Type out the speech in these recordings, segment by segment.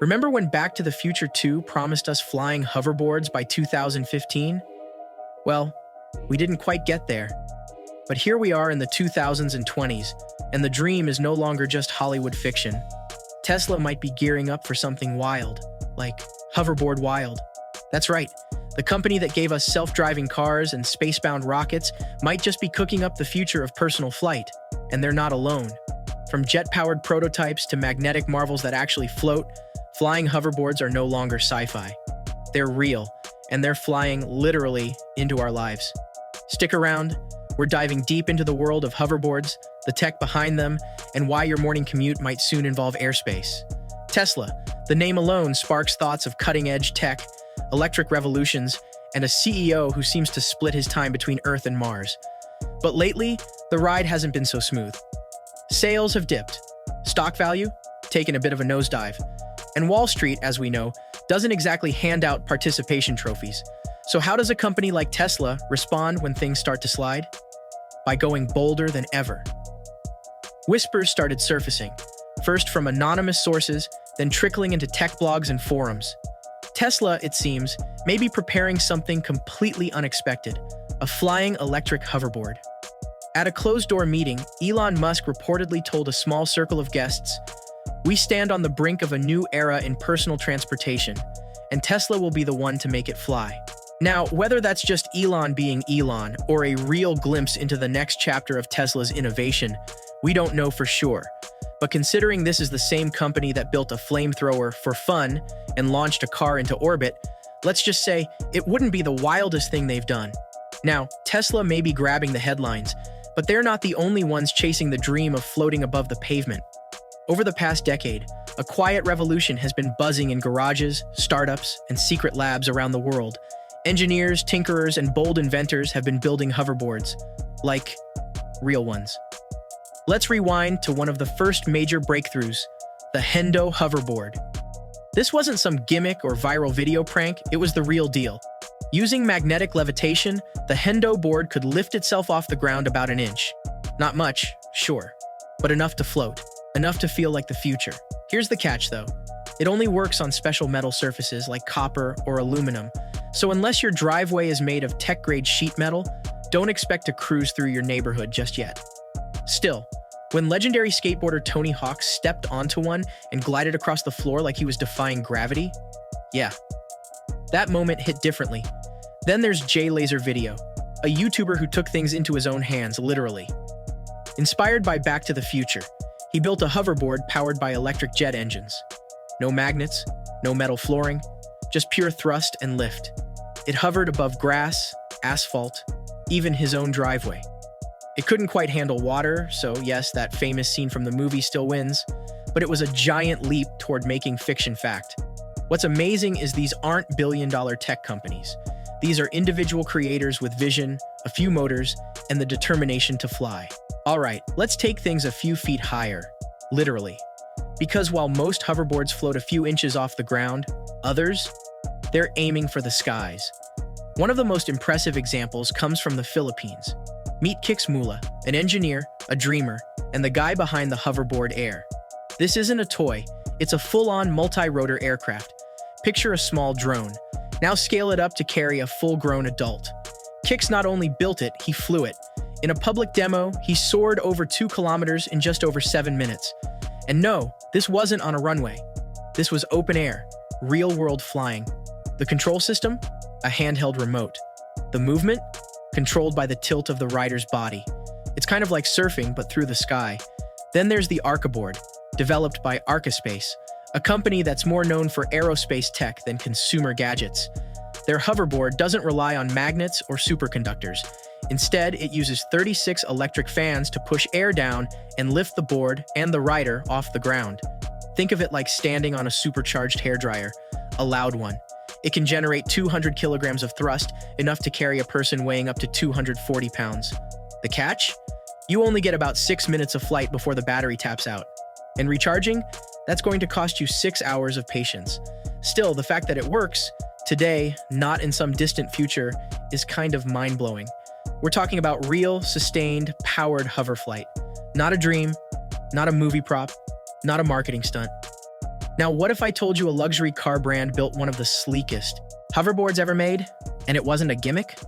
Remember when Back to the Future 2 promised us flying hoverboards by 2015? Well, we didn't quite get there. But here we are in the 2000s and 20s, and the dream is no longer just Hollywood fiction. Tesla might be gearing up for something wild, like Hoverboard Wild. That's right, the company that gave us self-driving cars and space-bound rockets might just be cooking up the future of personal flight, and they're not alone. From jet-powered prototypes to magnetic marvels that actually float, flying hoverboards are no longer sci-fi. They're real, and they're flying literally into our lives. Stick around, we're diving deep into the world of hoverboards, the tech behind them, and why your morning commute might soon involve airspace. Tesla, the name alone sparks thoughts of cutting-edge tech, electric revolutions, and a CEO who seems to split his time between Earth and Mars. But lately, the ride hasn't been so smooth. Sales have dipped, stock value taken a bit of a nosedive, and Wall Street, as we know, doesn't exactly hand out participation trophies. So how does a company like Tesla respond when things start to slide? By going bolder than ever. Whispers started surfacing, first from anonymous sources, then trickling into tech blogs and forums. Tesla, it seems, may be preparing something completely unexpected, a flying electric hoverboard. At a closed-door meeting, Elon Musk reportedly told a small circle of guests, "We stand on the brink of a new era in personal transportation, and Tesla will be the one to make it fly." Now, whether that's just Elon being Elon or a real glimpse into the next chapter of Tesla's innovation, we don't know for sure. But considering this is the same company that built a flamethrower for fun and launched a car into orbit, let's just say it wouldn't be the wildest thing they've done. Now, Tesla may be grabbing the headlines, but they're not the only ones chasing the dream of floating above the pavement. Over the past decade, a quiet revolution has been buzzing in garages, startups, and secret labs around the world. Engineers, tinkerers, and bold inventors have been building hoverboards, like real ones. Let's rewind to one of the first major breakthroughs, the Hendo Hoverboard. This wasn't some gimmick or viral video prank, it was the real deal. Using magnetic levitation, the Hendo board could lift itself off the ground about an inch. Not much, sure, but enough to float, enough to feel like the future. Here's the catch though. It only works on special metal surfaces like copper or aluminum, so unless your driveway is made of tech-grade sheet metal, don't expect to cruise through your neighborhood just yet. Still, when legendary skateboarder Tony Hawk stepped onto one and glided across the floor like he was defying gravity, yeah, that moment hit differently. Then there's J Laser Video, a YouTuber who took things into his own hands, literally. Inspired by Back to the Future, he built a hoverboard powered by electric jet engines. No magnets, no metal flooring, just pure thrust and lift. It hovered above grass, asphalt, even his own driveway. It couldn't quite handle water, so yes, that famous scene from the movie still wins, but it was a giant leap toward making fiction fact. What's amazing is these aren't billion-dollar tech companies. These are individual creators with vision, a few motors, and the determination to fly. All right, let's take things a few feet higher, literally. Because while most hoverboards float a few inches off the ground, others, they're aiming for the skies. One of the most impressive examples comes from the Philippines. Meet Mula, an engineer, a dreamer, and the guy behind the Hoverboard Air. This isn't a toy, it's a full-on multi-rotor aircraft. Picture a small drone. Now scale it up to carry a full-grown adult. Kix not only built it, he flew it. In a public demo, he soared over 2 kilometers in just over 7 minutes. And no, this wasn't on a runway. This was open air, real-world flying. The control system? A handheld remote. The movement? Controlled by the tilt of the rider's body. It's kind of like surfing, but through the sky. Then there's the Arcaboard, developed by Arcaspace, a company that's more known for aerospace tech than consumer gadgets. Their hoverboard doesn't rely on magnets or superconductors. Instead, it uses 36 electric fans to push air down and lift the board and the rider off the ground. Think of it like standing on a supercharged hairdryer, a loud one. It can generate 200 kilograms of thrust, enough to carry a person weighing up to 240 pounds. The catch? You only get about 6 minutes of flight before the battery taps out. And recharging? That's going to cost you 6 hours of patience. Still, the fact that it works, today, not in some distant future, is kind of mind-blowing. We're talking about real, sustained, powered hoverflight. Not a dream, not a movie prop, not a marketing stunt. Now, what if I told you a luxury car brand built one of the sleekest hoverboards ever made, and it wasn't a gimmick?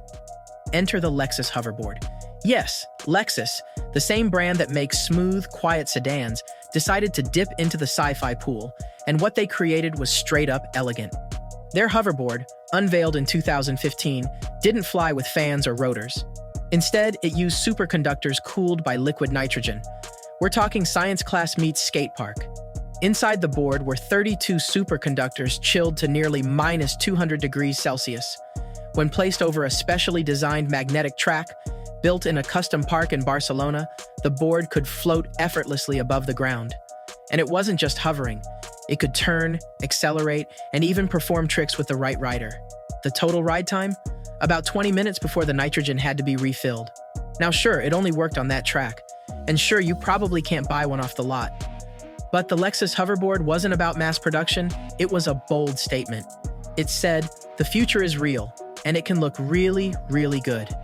Enter the Lexus Hoverboard. Yes, Lexus, the same brand that makes smooth, quiet sedans, decided to dip into the sci-fi pool, and what they created was straight up elegant. Their hoverboard, unveiled in 2015, didn't fly with fans or rotors. Instead, it used superconductors cooled by liquid nitrogen. We're talking science class meets skate park. Inside the board were 32 superconductors chilled to nearly minus 200 degrees Celsius. When placed over a specially designed magnetic track, built in a custom park in Barcelona, the board could float effortlessly above the ground. And it wasn't just hovering. It could turn, accelerate, and even perform tricks with the right rider. The total ride time? About 20 minutes before the nitrogen had to be refilled. Now sure, it only worked on that track. And sure, you probably can't buy one off the lot. But the Lexus Hoverboard wasn't about mass production, it was a bold statement. It said, the future is real, and it can look really, really good.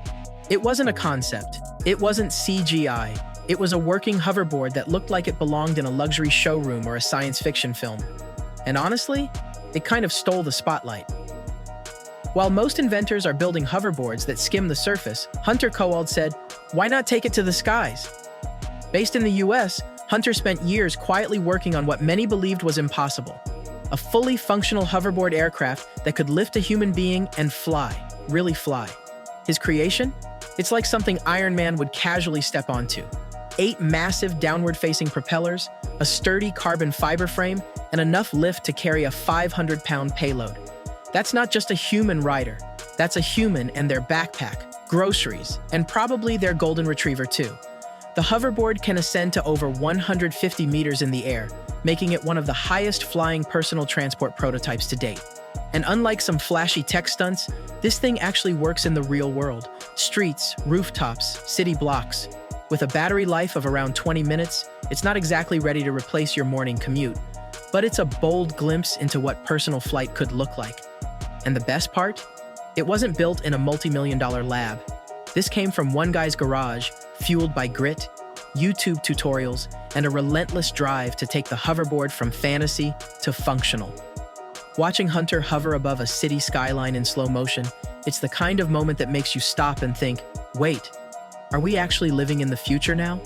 It wasn't a concept. It wasn't CGI. It was a working hoverboard that looked like it belonged in a luxury showroom or a science fiction film. And honestly, it kind of stole the spotlight. While most inventors are building hoverboards that skim the surface, Hunter Kowald said, why not take it to the skies? Based in the US, Hunter spent years quietly working on what many believed was impossible. A fully functional hoverboard aircraft that could lift a human being and fly, really fly. His creation? It's like something Iron Man would casually step onto. 8 massive downward-facing propellers, a sturdy carbon fiber frame, and enough lift to carry a 500-pound payload. That's not just a human rider. That's a human and their backpack, groceries, and probably their golden retriever too. The hoverboard can ascend to over 150 meters in the air, making it one of the highest flying personal transport prototypes to date. And unlike some flashy tech stunts, this thing actually works in the real world. Streets, rooftops, city blocks. With a battery life of around 20 minutes, it's not exactly ready to replace your morning commute, but it's a bold glimpse into what personal flight could look like. And the best part? It wasn't built in a multi-million-dollar lab. This came from one guy's garage, fueled by grit, YouTube tutorials, and a relentless drive to take the hoverboard from fantasy to functional. Watching Hunter hover above a city skyline in slow motion, it's the kind of moment that makes you stop and think, wait, are we actually living in the future now?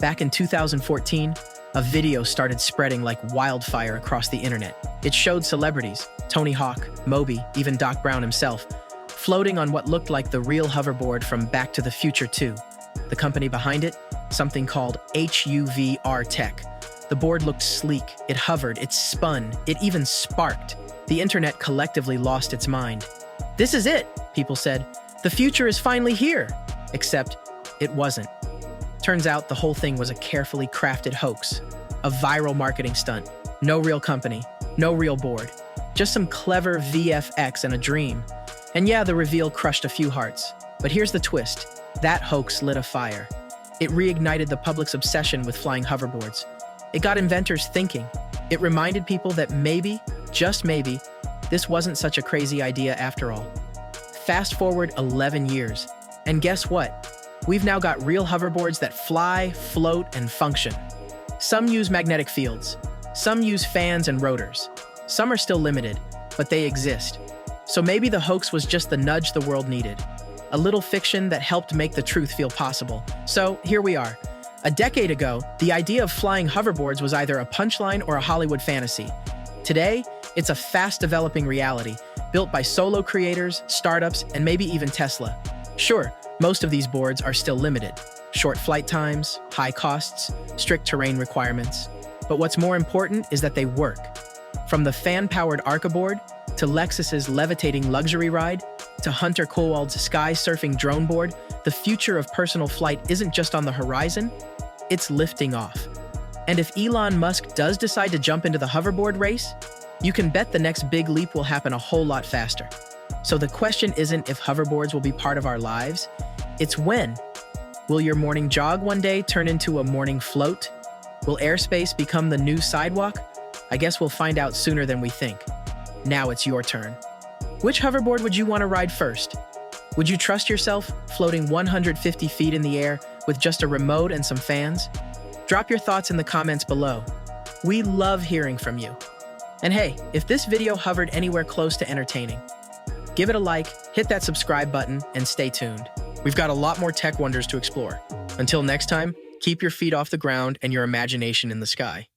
Back in 2014, a video started spreading like wildfire across the internet. It showed celebrities, Tony Hawk, Moby, even Doc Brown himself, floating on what looked like the real hoverboard from Back to the Future 2. The company behind it, something called HUVR tech. The board looked sleek, it hovered, it spun, it even sparked. The internet collectively lost its mind. This is it, people said. The future is finally here. Except, it wasn't. Turns out the whole thing was a carefully crafted hoax. A viral marketing stunt. No real company, no real board. Just some clever VFX and a dream. And yeah, the reveal crushed a few hearts. But here's the twist. That hoax lit a fire. It reignited the public's obsession with flying hoverboards. It got inventors thinking. It reminded people that maybe, just maybe, this wasn't such a crazy idea after all. Fast forward 11 years, and guess what? We've now got real hoverboards that fly, float, and function. Some use magnetic fields. Some use fans and rotors. Some are still limited, but they exist. So maybe the hoax was just the nudge the world needed. A little fiction that helped make the truth feel possible. So here we are. A decade ago, the idea of flying hoverboards was either a punchline or a Hollywood fantasy. Today, it's a fast-developing reality, built by solo creators, startups, and maybe even Tesla. Sure, most of these boards are still limited. Short flight times, high costs, strict terrain requirements. But what's more important is that they work. From the fan-powered Arcaboard, to Lexus's levitating luxury ride, to Hunter Kowald's sky-surfing drone board, the future of personal flight isn't just on the horizon, it's lifting off. And if Elon Musk does decide to jump into the hoverboard race, you can bet the next big leap will happen a whole lot faster. So the question isn't if hoverboards will be part of our lives, it's when. Will your morning jog one day turn into a morning float? Will airspace become the new sidewalk? I guess we'll find out sooner than we think. Now it's your turn. Which hoverboard would you want to ride first? Would you trust yourself floating 150 feet in the air with just a remote and some fans? Drop your thoughts in the comments below. We love hearing from you. And hey, if this video hovered anywhere close to entertaining, give it a like, hit that subscribe button, and stay tuned. We've got a lot more tech wonders to explore. Until next time, keep your feet off the ground and your imagination in the sky.